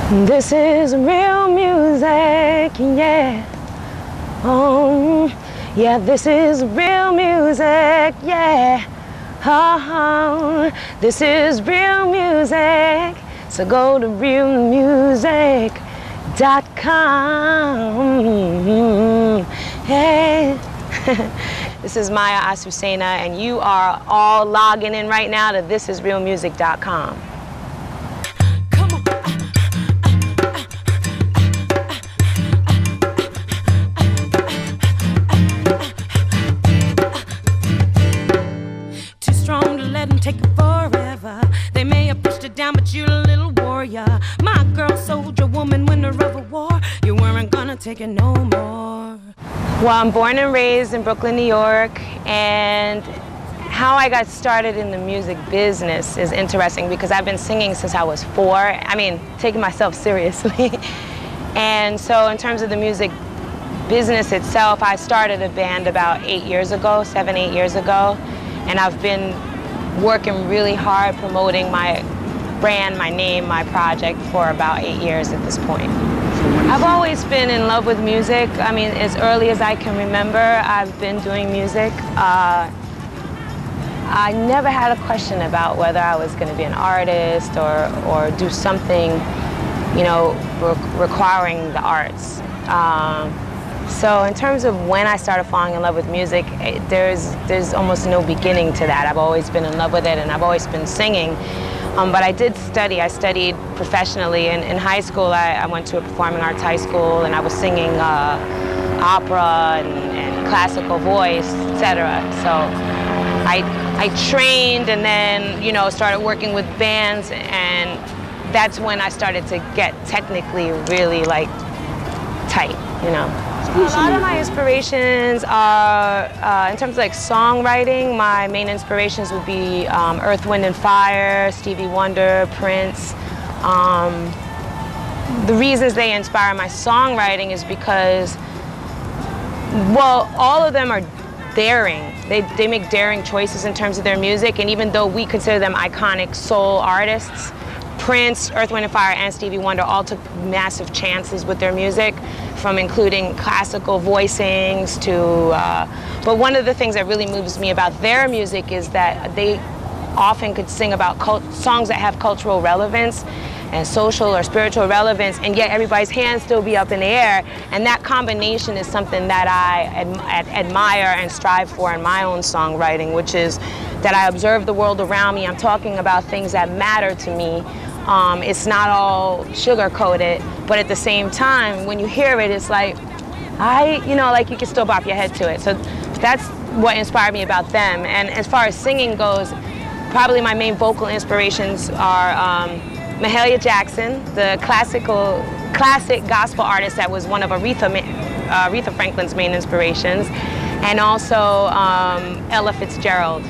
This is real music, yeah. Oh, yeah, this is real music, yeah. Oh, this is real music. So go to realmusic.com. Hey. This is Maya-Azucena, and you are all logging in right now to thisisrealmusic.com. Too strong to let them take it forever. They may have pushed it down, but you're a little warrior. My girl, soldier, woman, winner of a war. You weren't gonna take it no more. Well, I'm born and raised in Brooklyn, New York, and how I got started in the music business is interesting because I've been singing since I was 4. I mean, taking myself seriously. And so in terms of the music business itself, I started a band about 8 years ago, 7, 8 years ago, and I've been working really hard promoting my brand, my name, my project for about 8 years at this point. I've always been in love with music. I mean, as early as I can remember, I've been doing music. I never had a question about whether I was going to be an artist or do something, you know, requiring the arts. So in terms of when I started falling in love with music, there's almost no beginning to that. I've always been in love with it, and I've always been singing. But I did study. I studied professionally. In high school, I went to a performing arts high school, and I was singing opera and classical voice, etc. So I trained, and then, you know, started working with bands, and that's when I started to get technically really, like, tight, you know. A lot of my inspirations are, in terms of like songwriting, my main inspirations would be Earth, Wind and Fire, Stevie Wonder, Prince. The reasons they inspire my songwriting is because, well, all of them are daring. They make daring choices in terms of their music, and even though we consider them iconic soul artists, Prince, Earth, Wind and Fire, and Stevie Wonder all took massive chances with their music, from including classical voicings to, but one of the things that really moves me about their music is that they often could sing about songs that have cultural relevance and social or spiritual relevance, and yet everybody's hands still be up in the air. And that combination is something that I admire and strive for in my own songwriting, which is that I observe the world around me. I'm talking about things that matter to me. It's not all sugar-coated, but at the same time, when you hear it, it's like, you know, like you can still bop your head to it. So that's what inspired me about them. And as far as singing goes, probably my main vocal inspirations are Mahalia Jackson, the classic gospel artist that was one of Aretha Franklin's main inspirations, and also Ella Fitzgerald.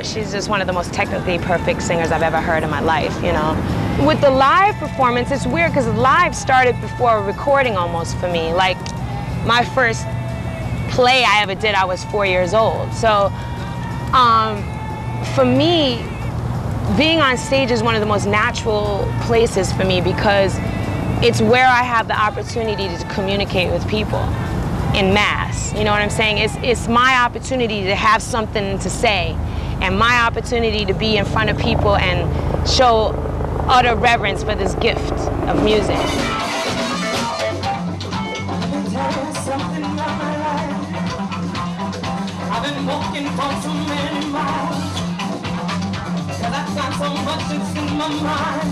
She's just one of the most technically perfect singers I've ever heard in my life, you know. With the live performance, it's weird because live started before recording almost for me. Like, my first play I ever did, I was 4 years old. So, for me, being on stage is one of the most natural places for me because it's where I have the opportunity to communicate with people in mass. You know what I'm saying? It's my opportunity to have something to say, and my opportunity to be in front of people and show utter reverence for this gift of music. I've been walking for so many miles, 'cause I've got so much that's in my mind,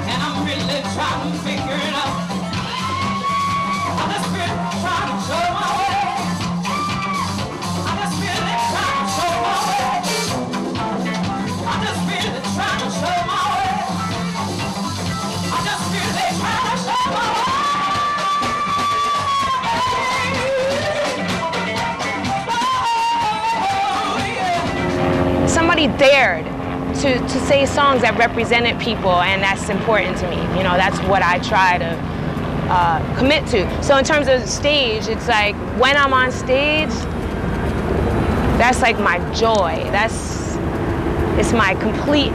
and I'm really trying to figure it out. I'm just really trying to show my way. I'm just really trying to show my way. I'm just really trying to show my way. I'm just really trying to show my way. Somebody dared to say songs that represented people, and that's important to me. You know, that's what I try to commit to. So in terms of stage, it's like when I'm on stage, that's like my joy. It's my complete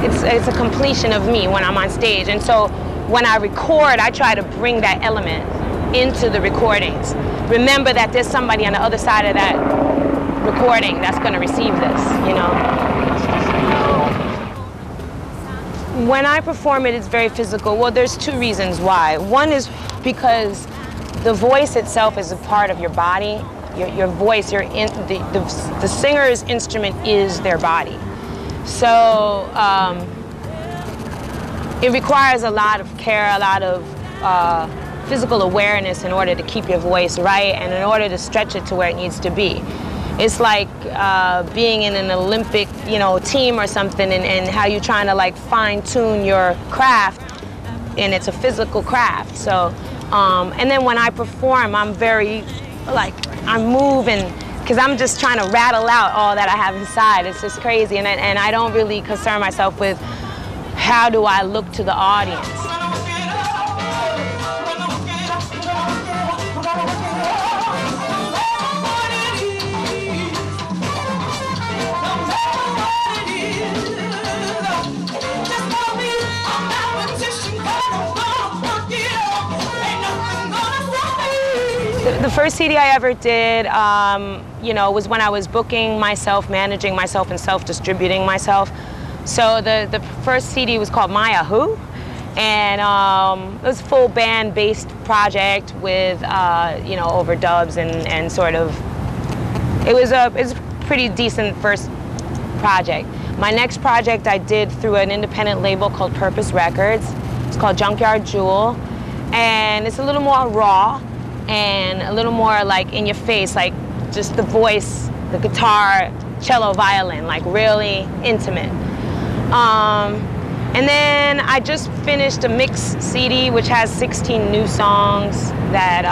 it's a completion of me when I'm on stage. And so when I record, I try to bring that element into the recordings. Remember that there's somebody on the other side of that recording that's going to receive this, you know. When I perform it, it's very physical. Well, there's two reasons why. One is because the voice itself is a part of your body. Your voice, the singer's instrument is their body. So it requires a lot of care, a lot of physical awareness in order to keep your voice right and in order to stretch it to where it needs to be. It's like being in an Olympic, you know, team or something, and how you're trying to like fine-tune your craft, and it's a physical craft. So, and then when I perform, I'm very, like, I'm moving, because I'm just trying to rattle out all that I have inside. It's just crazy, and I don't really concern myself with how do I look to the audience. The first CD I ever did, you know, was when I was booking myself, managing myself, and self-distributing myself. So the first CD was called Maya Who, and it was a full band-based project with, you know, overdubs and sort of, it was a pretty decent first project. My next project I did through an independent label called Purpose Records. It's called Junkyard Jewel, and it's a little more raw and a little more like in your face, like just the voice, the guitar, cello, violin, like really intimate. And then I just finished a mix CD which has 16 new songs that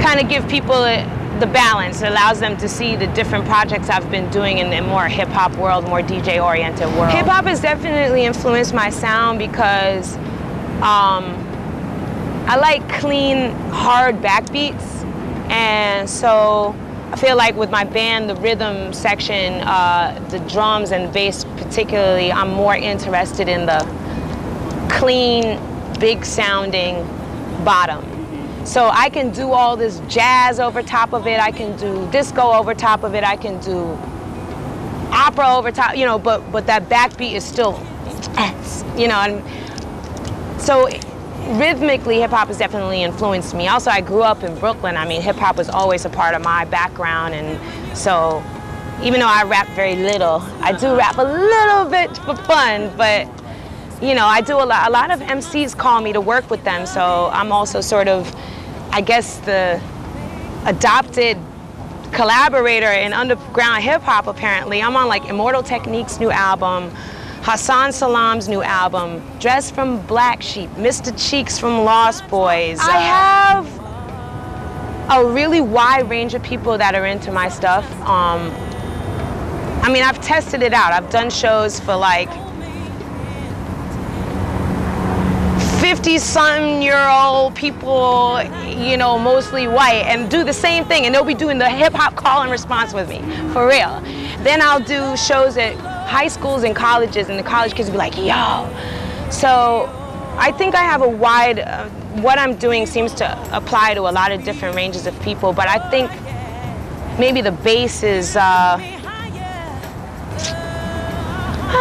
kind of give people the balance. It allows them to see the different projects I've been doing in the more hip-hop world, more DJ-oriented world. Hip-hop has definitely influenced my sound because I like clean, hard backbeats, and so I feel like with my band, the rhythm section, the drums and bass particularly, I'm more interested in the clean, big-sounding bottom. So I can do all this jazz over top of it, I can do disco over top of it, I can do opera over top, you know, but that backbeat is still, you know, and so rhythmically, hip-hop has definitely influenced me. Also, I grew up in Brooklyn. I mean, hip-hop was always a part of my background, and so even though I rap very little, I do rap a little bit for fun, but you know, I do a lot of MCs call me to work with them, so I'm also sort of, I guess, the adopted collaborator in underground hip-hop, apparently. I'm on like Immortal Technique's new album, Hassan Salam's new album, Dress from Black Sheep, Mr. Cheeks from Lost Boys. I have a really wide range of people that are into my stuff. I mean, I've tested it out. I've done shows for like 50-something-year-old people, you know, mostly white, and do the same thing, and they'll be doing the hip-hop call and response with me, for real. Then I'll do shows at high schools and colleges, and the college kids will be like, yo. So I think I have a wide, what I'm doing seems to apply to a lot of different ranges of people, but I think maybe the base is, I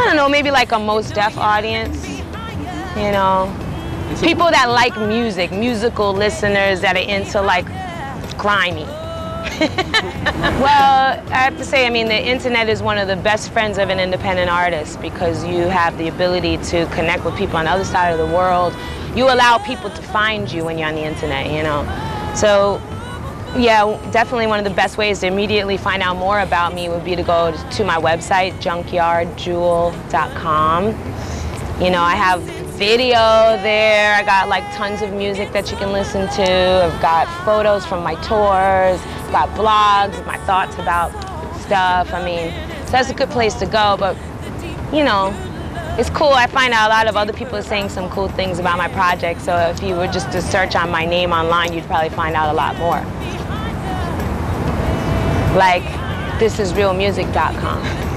don't know, maybe like a most deaf audience, you know. People that like music, musical listeners that are into like grimy. Well, I have to say, I mean, the internet is one of the best friends of an independent artist because you have the ability to connect with people on the other side of the world. You allow people to find you when you're on the internet, you know. So, yeah, definitely one of the best ways to immediately find out more about me would be to go to my website, JUNKYARDJEWEL.com. You know, I have video there. I got like tons of music that you can listen to. I've got photos from my tours. I've got blogs, my thoughts about stuff. I mean, so that's a good place to go, but you know, it's cool. I find out a lot of other people are saying some cool things about my project, so if you were just to search on my name online, you'd probably find out a lot more. Like, thisisrealmusic.com.